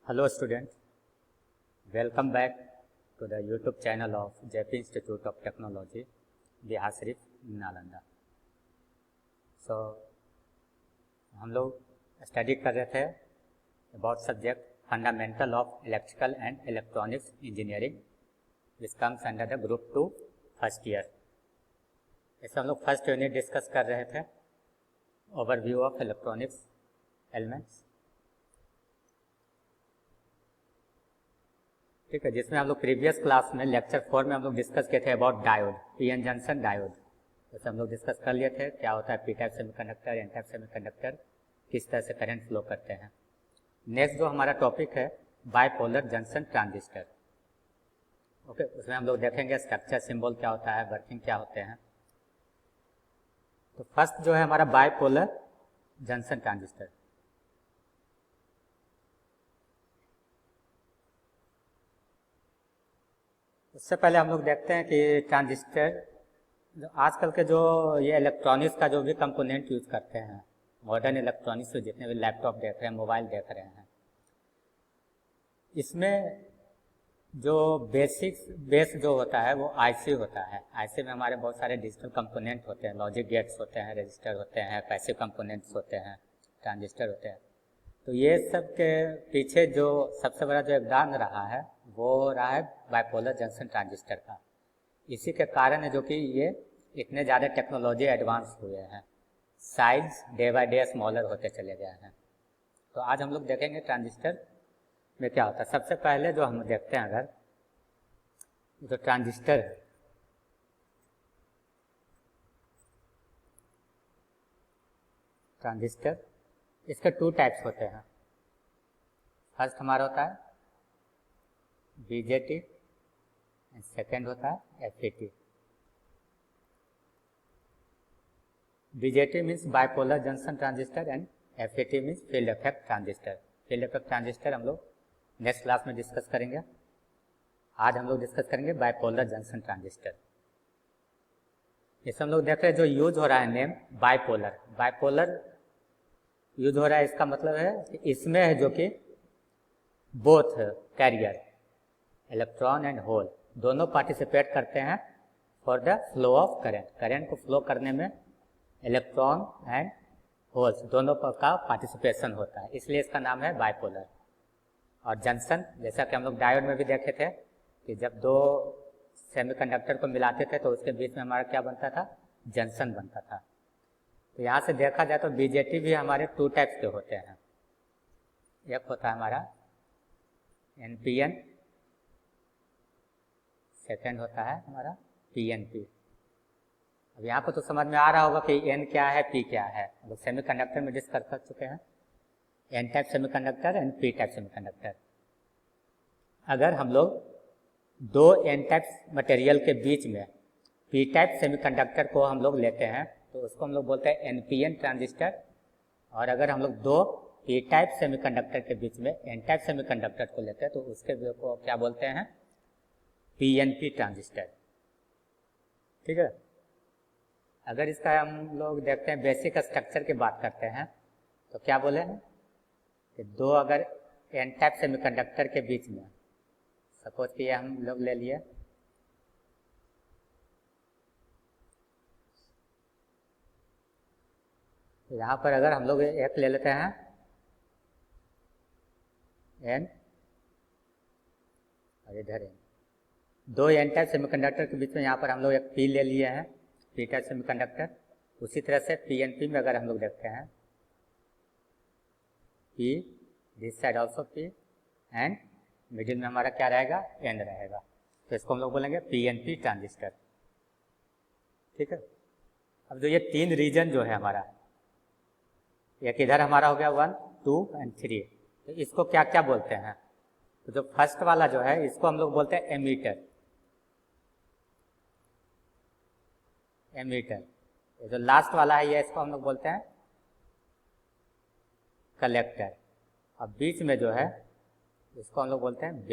Hello students, welcome back to the YouTube channel of JP Institute of Technology, Bihar Sharif Nalanda. हम लोग study कर रहे थे about subject fundamental of electrical and electronics engineering, which comes under the group 2 first year. इसमें हम लोग first unit discuss कर रहे थे, ओवरव्यू ऑफ इलेक्ट्रॉनिक्स एलिमेंट्स, ठीक है, जिसमें हम लोग प्रीवियस क्लास में लेक्चर 4 में हम लोग डिस्कस किए थे about diode, PN junction diode. जैसे हम लोग डिस्कस कर लिए थे क्या होता है P type semiconductor, N type semiconductor, किस तरह से करंट फ्लो करते हैं। नेक्स्ट जो हमारा टॉपिक है बाइपोलर जंक्शन ट्रांजिस्टर। ओके, उसमें हम लोग देखेंगे स्ट्रक्चर, सिंबल क्या होता है, वर्किंग क्या होते हैं। तो फर्स्ट जो है हमारा बाइपोलर जंक्शन ट्रांजिस्टर। उससे पहले हम लोग देखते हैं कि ट्रांजिस्टर आजकल के जो ये इलेक्ट्रॉनिक्स का जो भी कंपोनेंट यूज करते हैं, मॉडर्न इलेक्ट्रॉनिक्स में जितने भी लैपटॉप देख रहे हैं, मोबाइल देख रहे हैं, इसमें जो बेस जो होता है वो आईसी होता है। आईसी में हमारे बहुत सारे डिजिटल कंपोनेंट होते हैं, लॉजिक गेट्स होते हैं, रजिस्टर होते हैं, पैसिव कंपोनेंट्स होते हैं, ट्रांजिस्टर होते हैं। तो ये सब के पीछे जो सबसे बड़ा जो योगदान रहा है वो रहा है बाइपोलर जंक्शन ट्रांजिस्टर का। इसी के कारण है जो कि ये इतने ज़्यादा टेक्नोलॉजी एडवांस हुए हैं, size day by day smaller होते चले गए हैं। तो आज हम लोग देखेंगे ट्रांजिस्टर में क्या होता है। सबसे पहले जो हम देखते हैं, अगर जो ट्रांजिस्टर है, ट्रांजिस्टर इसके 2 टाइप्स होते हैं। फर्स्ट हमारा होता है बीजेटी एंड सेकेंड होता है FET. BJT means bipolar junction transistor and FET means field effect transistor. Field effect transistor हम लोग नेक्स्ट क्लास में डिस्कस करेंगे। आज हम लोग डिस्कस करेंगे बाइपोलर जंक्शन ट्रांजिस्टर। इसे हम लोग देख रहे हैं जो यूज हो रहा है नेम बाइपोलर। बाइपोलर यूज हो रहा है, इसका मतलब है कि इसमें है जो कि both carrier electron and hole दोनों पार्टिसिपेट करते हैं for the flow of current. Current को फ्लो करने में इलेक्ट्रॉन एंड होल्स दोनों का पार्टिसिपेशन होता है, इसलिए इसका नाम है बाइपोलर। और जंक्शन, जैसा कि हम लोग डायोड में भी देखे थे कि जब 2 सेमीकंडक्टर को मिलाते थे तो उसके बीच में हमारा क्या बनता था, जंक्शन बनता था। तो यहाँ से देखा जाए तो बीजेटी भी हमारे 2 टाइप्स के होते हैं। एक होता है हमारा एनपीएन, सेकेंड होता है हमारा पीएनपी। अब यहाँ पर तो समझ में आ रहा होगा कि एन क्या है, पी क्या है। हम लोग सेमीकंडक्टर में डिस्कस कर चुके हैं, N type semiconductor and P type semiconductor. अगर हम लोग 2 एन टाइप मटेरियल के बीच में पी टाइप सेमीकंडक्टर को हम लोग लेते हैं तो उसको हम लोग बोलते हैं एनपीएन ट्रांजिस्टर। और अगर हम लोग 2 पी टाइप सेमीकंडक्टर के बीच में एन टाइप सेमीकंडक्टर को लेते हैं तो उसके को क्या बोलते हैं, पीएनपी ट्रांजिस्टर। ठीक है। अगर इसका हम लोग देखते हैं बेसिक स्ट्रक्चर की बात करते हैं तो क्या बोले हैं कि 2 अगर एन टाइप सेमीकंडक्टर के बीच में, सपोज कि हम लोग ले लिए तो यहाँ पर अगर हम लोग एक ले लेते हैं एन और इधर एन, 2 एन टाइप सेमीकंडक्टर के बीच में यहाँ पर हम लोग एक पी ले लिए हैं, पी टाइप सेमीकंडक्टर। उसी तरह से पीएनपी में अगर हम लोग देखते हैं P, this side also P, and middle में हमारा क्या रहेगा, एन रहेगा। तो इसको हम लोग बोलेंगे पीएनपी ट्रांजिस्टर। ठीक है। अब जो ये 3 रीजन जो है हमारा, एक इधर हमारा हो गया 1, 2 एंड 3, तो इसको क्या क्या बोलते हैं। तो जो फर्स्ट वाला जो है इसको हम लोग बोलते हैं एमीटर। एमीटर। जो लास्ट वाला है ये इसको हम लोग बोलते हैं कलेक्टर। और बीच में जो है इसको हम लोग बोलते हैं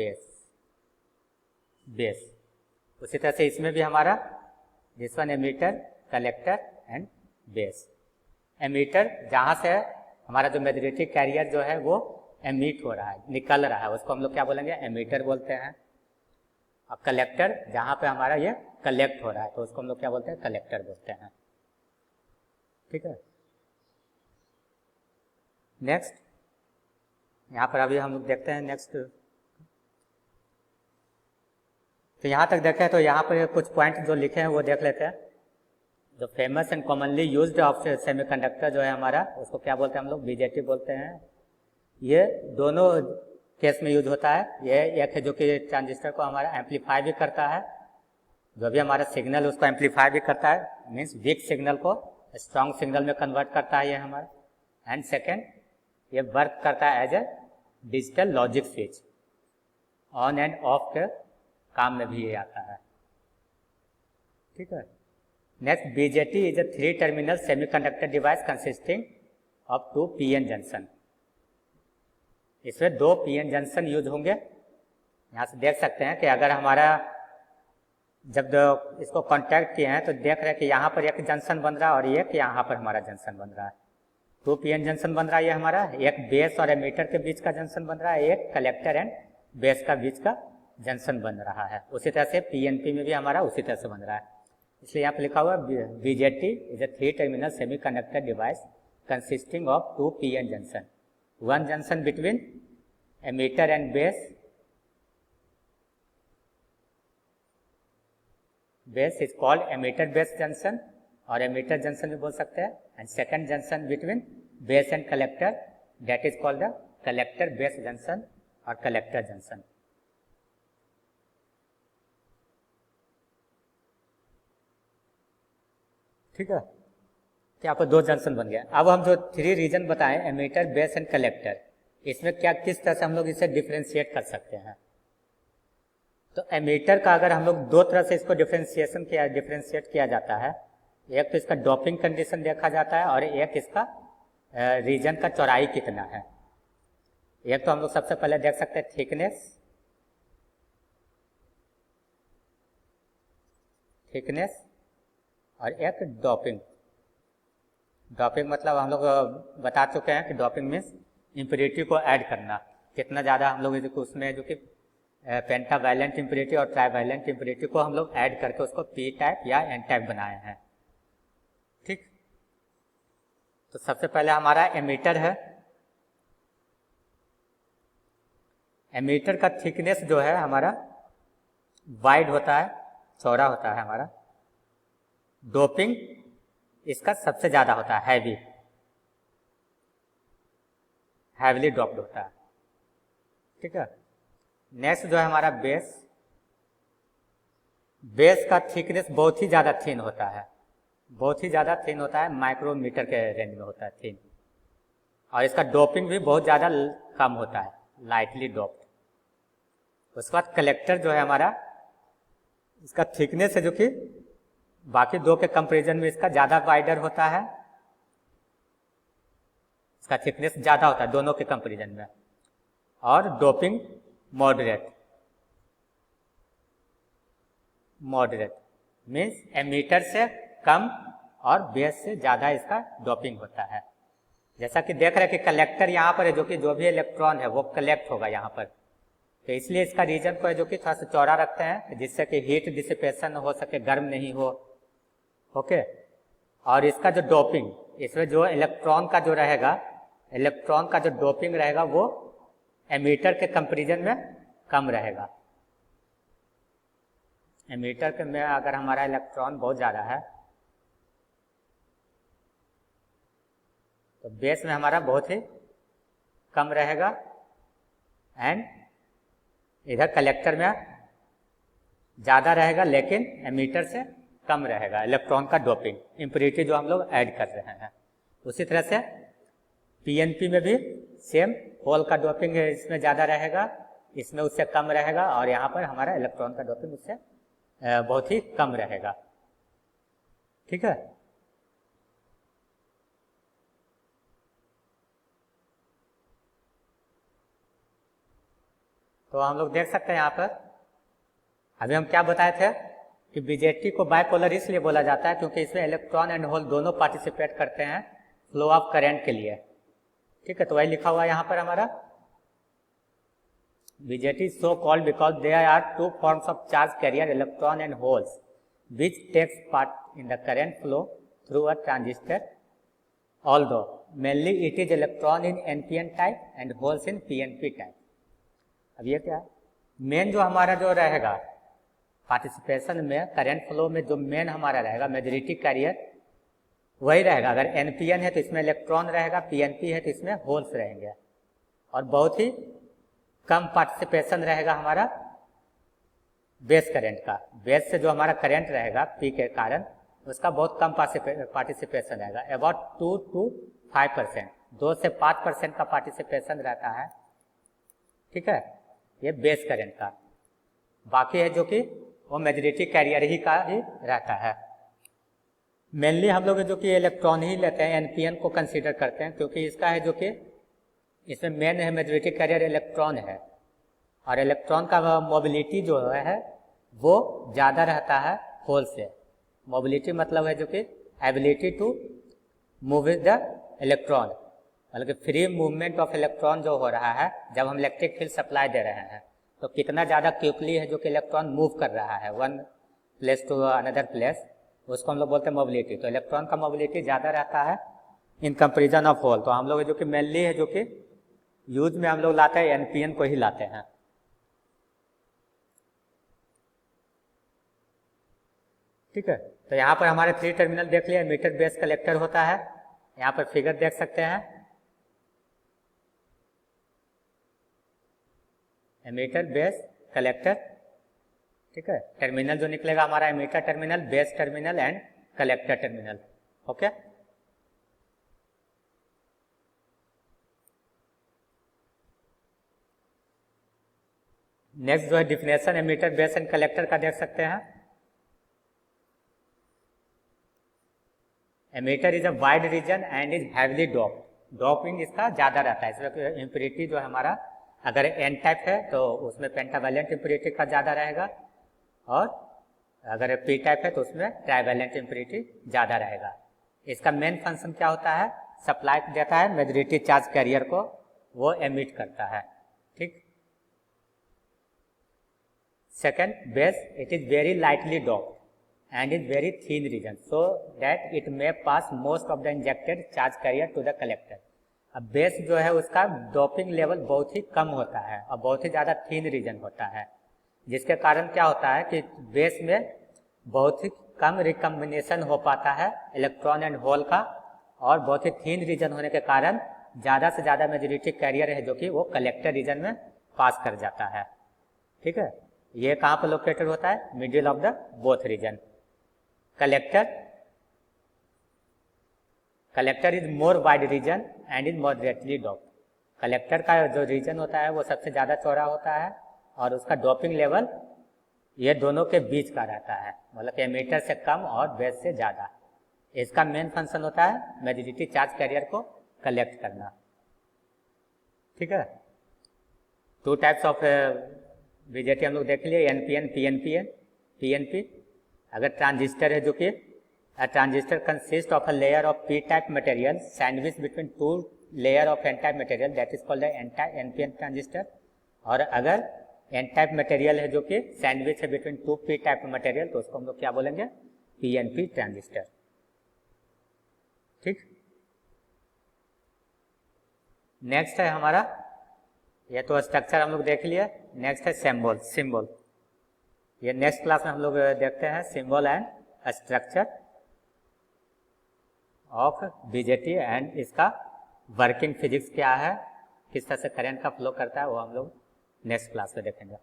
बेस। उसी तरह से इसमें भी हमारा this one emitter, collector and base. Emitter जहाँ से हमारा जो मैग्नेटिक कैरियर जो है वो एमिट हो रहा है, निकल रहा है, उसको हम लोग क्या बोलेंगे, एमिटर बोलते हैं। और कलेक्टर जहाँ पे हमारा ये कलेक्ट हो रहा है तो उसको हम लोग क्या बोलते हैं, कलेक्टर बोलते हैं। ठीक है। नेक्स्ट यहाँ पर अभी हम लोग देखते हैं नेक्स्ट। तो यहाँ तक देखें तो यहाँ पर कुछ पॉइंट जो लिखे हैं वो देख लेते हैं। जो famous and commonly used of semiconductor जो है हमारा, उसको क्या बोलते हैं हम लोग, बीजेटी बोलते हैं। ये दोनों केस में यूज होता है। ये एक है जो कि ट्रांजिस्टर को हमारा एम्पलीफाई भी करता है, जो भी हमारा सिग्नल उसको एम्पलीफाई भी करता है, मीन्स वीक सिग्नल को स्ट्रॉन्ग सिग्नल में कन्वर्ट करता है ये हमारा। एंड सेकेंड, ये वर्क करता है as a digital logic switch, on and off के काम में भी ये आता है। ठीक है। Next, BJT is a 3 terminal semiconductor device consisting of 2 PN junction. इसमें 2 पीएन जंक्शन यूज होंगे। यहाँ से देख सकते हैं कि अगर हमारा जब इसको कांटेक्ट किए हैं तो देख रहे हैं कि यहाँ पर एक जंक्शन बन रहा है और एक यहाँ पर हमारा जंक्शन बन रहा है। 2 पीएन जंक्शन बन रहा है ये हमारा, एक बेस और एमीटर के बीच का जंक्शन बन रहा है, एक कलेक्टर एंड बेस का बीच का जंक्शन बन रहा है। उसी तरह से पीएनपी में भी हमारा उसी तरह से बन रहा है। इसलिए यहाँ पर लिखा हुआ है BJT is a 3 terminal semiconductor device consisting of 2 PN junction, 1 junction between emitter and base, base is called emitter base junction और emitter junction भी बोल सकते हैं, and second junction between base and collector, that is called the collector base junction और collector junction। ठीक है। यहाँ पर 2 जंक्शन बन गया। अब हम जो 3 रीजन बताएं, एमीटर, बेस एंड कलेक्टर, इसमें क्या किस तरह से हम लोग इसे डिफ्रेंशिएट कर सकते हैं। तो एमीटर का अगर हम लोग 2 तरह से इसको डिफ्रेंशिएट किया जाता है। एक तो इसका डोपिंग कंडीशन देखा जाता है और एक इसका रीजन का चौड़ाई कितना है। एक तो हम लोग सबसे पहले देख सकते हैं थिकनेस और एक डोपिंग। डोपिंग मतलब हम लोग बता चुके हैं कि डोपिंग मीन्स इम्प्योरिटी को ऐड करना, कितना ज़्यादा हम लोग उसमें जो कि पेंटावैलेंट इम्प्योरिटी और ट्राइवैलेंट इम्प्योरिटी को हम लोग ऐड करके उसको पी टाइप या एन टाइप बनाए हैं। ठीक। तो सबसे पहले हमारा एमीटर है। एमीटर का थिकनेस जो है हमारा वाइड होता है, चौड़ा होता है हमारा। डोपिंग इसका सबसे ज्यादा होता है, हैवीली डॉप्ड होता है। ठीक है। नेक्स्ट जो है हमारा बेस का थिकनेस बहुत ही ज्यादा थिन होता है, माइक्रोमीटर के रेंज में होता है थिन, और इसका डोपिंग भी बहुत ज्यादा कम होता है, लाइटली डोप्ड। उसके बाद कलेक्टर जो है हमारा, इसका थिकनेस है जो कि बाकी 2 के कंपैरिजन में इसका ज्यादा वाइडर होता है, इसका थिकनेस ज्यादा होता है दोनों के कंपैरिजन में। और डोपिंग मॉडरेट मीन्स एमीटर से कम और बेस से ज्यादा इसका डोपिंग होता है। जैसा कि देख रहे हैं कि कलेक्टर यहाँ पर है, जो कि जो भी इलेक्ट्रॉन है वो कलेक्ट होगा यहाँ पर, तो इसलिए इसका रीजन को है जो कि थोड़ा सा चौड़ा रखते हैं, जिससे कि हीट डिसिपेशन हो सके, गर्म नहीं हो। ओके। और इसका जो डोपिंग, इसमें जो इलेक्ट्रॉन का जो रहेगा, इलेक्ट्रॉन का जो डोपिंग रहेगा वो एमीटर के कंपैरिजन में कम रहेगा। एमीटर के में अगर हमारा इलेक्ट्रॉन बहुत ज्यादा है तो बेस में हमारा बहुत ही कम रहेगा, एंड इधर कलेक्टर में ज्यादा रहेगा लेकिन एमीटर से कम रहेगा इलेक्ट्रॉन का डोपिंग, इम्प्योरिटी जो हम लोग ऐड कर रहे हैं। उसी तरह से पीएनपी में भी सेम, होल का डोपिंग इसमें ज्यादा रहेगा, इसमें उससे कम रहेगा, और यहाँ पर हमारा इलेक्ट्रॉन का डोपिंग उससे बहुत ही कम रहेगा। ठीक है। तो हम लोग देख सकते हैं यहाँ पर अभी हम क्या बताए थे कि बीजेटी को बाइपोलर इसलिए बोला जाता है क्योंकि इसमें इलेक्ट्रॉन एंड होल दोनों पार्टिसिपेट करते हैं फ्लो ऑफ करंट के लिए। ठीक है। तो वही लिखा हुआ है यहाँ पर हमारा BJT is so called because there are two forms of charge carrier, electron and holes, which takes part in the current flow through a transistor, although mainly it is electron in NPN type and holes in PNP type. अब ये क्या है, main जो हमारा जो रहेगा participation में current flow में जो मेन हमारा रहेगा मेजॉरिटी कैरियर वही रहेगा। अगर NPN है तो इसमें इलेक्ट्रॉन रहेगा, PNP है तो इसमें होल्स रहेंगे, और बहुत ही कम पार्टिसिपेशन रहेगा हमारा बेस करंट का। बेस से जो हमारा करंट रहेगा P के कारण उसका बहुत कम पार्टिसिपेशन रहेगा, अबाउट 2 to 5%, 2 से 5% का पार्टिसिपेशन रहता है। ठीक है, ये बेस करंट का। बाकी है जो कि वो मेजॉरिटी कैरियर ही का ही रहता है। मेनली हम लोग जो कि इलेक्ट्रॉन ही लेते हैं, NPN को कंसीडर करते हैं, क्योंकि इसका है जो कि इसमें मेन है मेजॉरिटी कैरियर इलेक्ट्रॉन है, और इलेक्ट्रॉन का मोबिलिटी जो है वो ज़्यादा रहता है होल से। मोबिलिटी मतलब है जो कि ability to move with the electron, मतलब कि फ्री मूवमेंट ऑफ इलेक्ट्रॉन जो हो रहा है जब हम इलेक्ट्रिक फील्ड सप्लाई दे रहे हैं, तो कितना ज़्यादा क्विकली है जो कि इलेक्ट्रॉन मूव कर रहा है one place to another place, उसको हम लोग बोलते हैं मोबिलिटी। तो इलेक्ट्रॉन का मोबिलिटी ज़्यादा रहता है इन कंपेरिजन ऑफ होल। तो हम लोग जो कि मेनली है जो कि यूज में हम लोग लाते हैं NPN को ही लाते हैं। ठीक है, तो यहाँ पर हमारे 3 टर्मिनल देख लिया, एमीटर बेस कलेक्टर होता है। यहाँ पर फिगर देख सकते हैं, एमीटर बेस कलेक्टर। ठीक है, टर्मिनल जो निकलेगा हमारा emitter terminal, base terminal and collector terminal. Okay, next जो है definition emitter base and collector का देख सकते हैं। Emitter is a wide region and is heavily doped. Doping इसका ज़्यादा रहता है, इसमें इम्प्योरिटी जो है हमारा अगर N टाइप है तो उसमें पेंटावैलेंट इम्प्योरिटी का ज़्यादा रहेगा, और अगर P टाइप है तो उसमें ट्राइवैलेंट इम्प्योरिटी ज़्यादा रहेगा। इसका मेन फंक्शन क्या होता है, सप्लाई देता है मेजॉरिटी चार्ज कैरियर को, वो एमिट करता है। ठीक, second, base it is very lightly doped and is very thin region so that it may pass most of the injected charge carrier to the collector। अब base जो है उसका doping level बहुत ही कम होता है और बहुत ही ज़्यादा थीन रीजन होता है, जिसके कारण क्या होता है कि बेस में बहुत ही कम रिकम्बिनेशन हो पाता है इलेक्ट्रॉन एंड होल का, और बहुत ही थीन रीजन होने के कारण ज़्यादा से ज़्यादा मेजॉरिटी कैरियर है जो कि वो कलेक्टर रीजन में पास कर जाता है। ठीक है, ये कहाँ पर लोकेटेड होता है, middle of the both region. Collector is more wide region and is moderately doped. Collector का जो रीजन होता है वो सबसे ज़्यादा चौड़ा होता है, और उसका डोपिंग लेवल ये दोनों के बीच का रहता है, मतलब एमीटर से कम और बेस से ज़्यादा। इसका मेन फंक्शन होता है मेजॉरिटी चार्ज कैरियर को कलेक्ट करना। ठीक है, 2 टाइप्स ऑफ BJT हम लोग देख लिए, NPN, PNP। अगर ट्रांजिस्टर है जो कि transistor consist of a layer of P type material sandwich between 2 layer of N type material, that is called NPN transistor. और अगर N टाइप मटेरियल है जो कि सैंडविच है बिटवीन 2 P टाइप मटेरियल, तो उसको हम लोग क्या बोलेंगे, PNP ट्रांजिस्टर। ठीक, नेक्स्ट है हमारा, ये तो स्ट्रक्चर हम लोग देख लिया, नेक्स्ट है सिंबल। ये नेक्स्ट क्लास में हम लोग देखते हैं symbol and structure of BJT and इसका वर्किंग फिजिक्स क्या है, किस तरह से करंट का फ्लो करता है, वो हम लोग नेक्स्ट क्लास में देखेंगे।